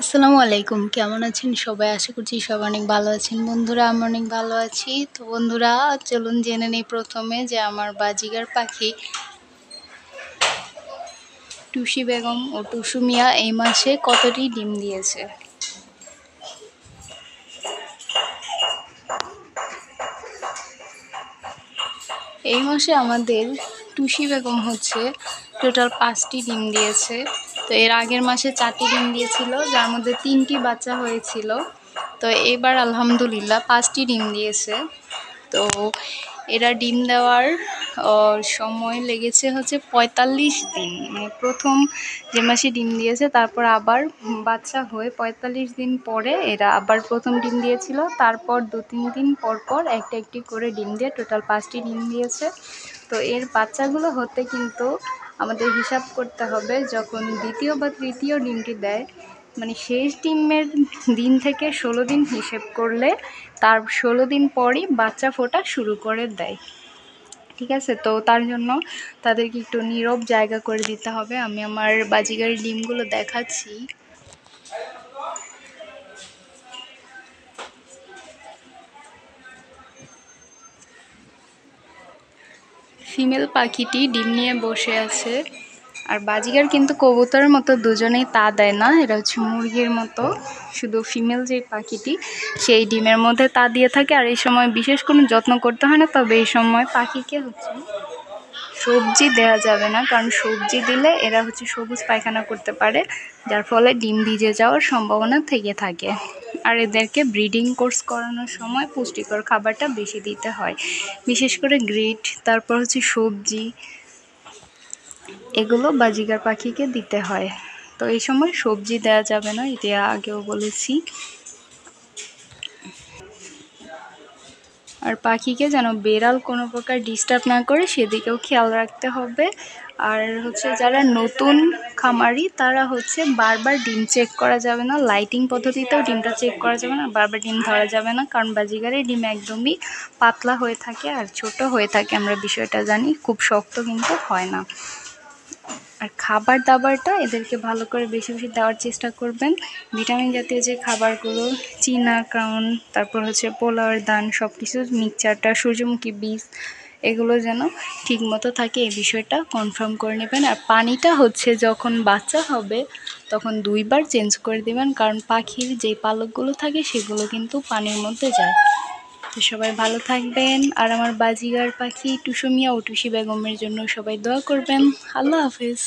আসসালামু আলাইকুম, কেমন আছেন সবাই? আশা করছি সবাই অনেক ভালো আছেন। বন্ধুরা, আমি অনেক ভালো আছি। তো বন্ধুরা, চলুন জেনে নিই প্রথমে যে আমার বাজিগার পাখি টুসি বেগম ও টুসু মিয়া এই মাসে কতটি ডিম দিয়েছে। এই মাসে আমাদের টুসি বেগম হচ্ছে টোটাল 5টি ডিম দিয়েছে। তো এর আগের মাসে 4টি ডিম দিয়েছিল, যার মধ্যে 3টি বাচ্চা হয়েছিল। তো এবার আলহামদুলিল্লাহ 5টি ডিম দিয়েছে। তো এরা ডিম দেওয়ার সময় লেগেছে হচ্ছে 45 দিন, মানে প্রথম যে মাসে ডিম দিয়েছে তারপর আবার বাচ্চা হয়ে 45 দিন পরে এরা আবার প্রথম ডিম দিয়েছিল। তারপর 2-3 দিন পর পর একটা একটি করে ডিম দিয়ে টোটাল 5টি ডিম দিয়েছে। তো এর বাচ্চাগুলো হতে কিন্তু আমাদের হিসাব করতে হবে, যখন দ্বিতীয় বা তৃতীয় ডিমটি দেয়, মানে শেষ ডিমের দিন থেকে 16 দিন হিসেব করলে তার 16 দিন পরই বাচ্চা ফোটা শুরু করে দেয়। ঠিক আছে, তো তার জন্য তাদেরকে একটু নীরব জায়গা করে দিতে হবে। আমি আমার বাজিগারের ডিমগুলো দেখাচ্ছি। ফিমেল পাখিটি ডিম নিয়ে বসে আছে, আর বাজিগার কিন্তু কবুতরের মতো দুজনেই তা দেয় না, এটা হচ্ছে মুরগির মতো। শুধু ফিমেল যে পাখিটি সেই ডিমের মধ্যে তা দিয়ে থাকে, আর এই সময় বিশেষ কোনো যত্ন করতে হয় না। তবে এই সময় পাখিকে হচ্ছে সবজি দেওয়া যাবে না, কারণ সবজি দিলে এরা হচ্ছে সবুজ পায়খানা করতে পারে, যার ফলে ডিম ভিজে যাওয়ার সম্ভাবনা থেকে থাকে। আর এদেরকে ব্রিডিং কোর্স করানোর সময় পুষ্টিকর খাবারটা বেশি দিতে হয়, বিশেষ করে গ্রিট, তারপর হচ্ছে সবজি, এগুলো বাজিগার পাখিকে দিতে হয়। তো এই সময় সবজি দেওয়া যাবে না, এটা আগেও বলেছি। আর পাখিকে যেন বেড়াল কোনো প্রকার ডিস্টার্ব না করে সেদিকেও খেয়াল রাখতে হবে। আর হচ্ছে যারা নতুন খামারি তারা হচ্ছে বারবার ডিম চেক করা যাবে না, লাইটিং পদ্ধতিতেও ডিমটা চেক করা যাবে না, বারবার ডিম ধরা যাবে না, কারণ বাজিগারের ডিম একদমই পাতলা হয়ে থাকে আর ছোট হয়ে থাকে, আমরা বিষয়টা জানি, খুব শক্ত কিন্তু হয় না। আর খাবার দাবারটা এদেরকে ভালো করে বেশি বেশি দেওয়ার চেষ্টা করবেন। ভিটামিন জাতীয় যে খাবারগুলো, চীনা ক্রাউন, তারপর হচ্ছে পোলাওয়ের দান, সব কিছু মিক্সচারটা, সূর্যমুখী বীজ, এগুলো যেন ঠিক মতো থাকে এই বিষয়টা কনফার্ম করে নেবেন। আর পানিটা হচ্ছে যখন বাচ্চা হবে তখন 2বার চেঞ্জ করে দেবেন, কারণ পাখির যেই পালকগুলো থাকে সেগুলো কিন্তু পানির মধ্যে যায়। তো সবাই ভালো থাকবেন, আর আমার বাজিগার পাখি টুসু মিয়া ও টুসি বেগমের জন্য সবাই দোয়া করবেন। আল্লাহ হাফেজ।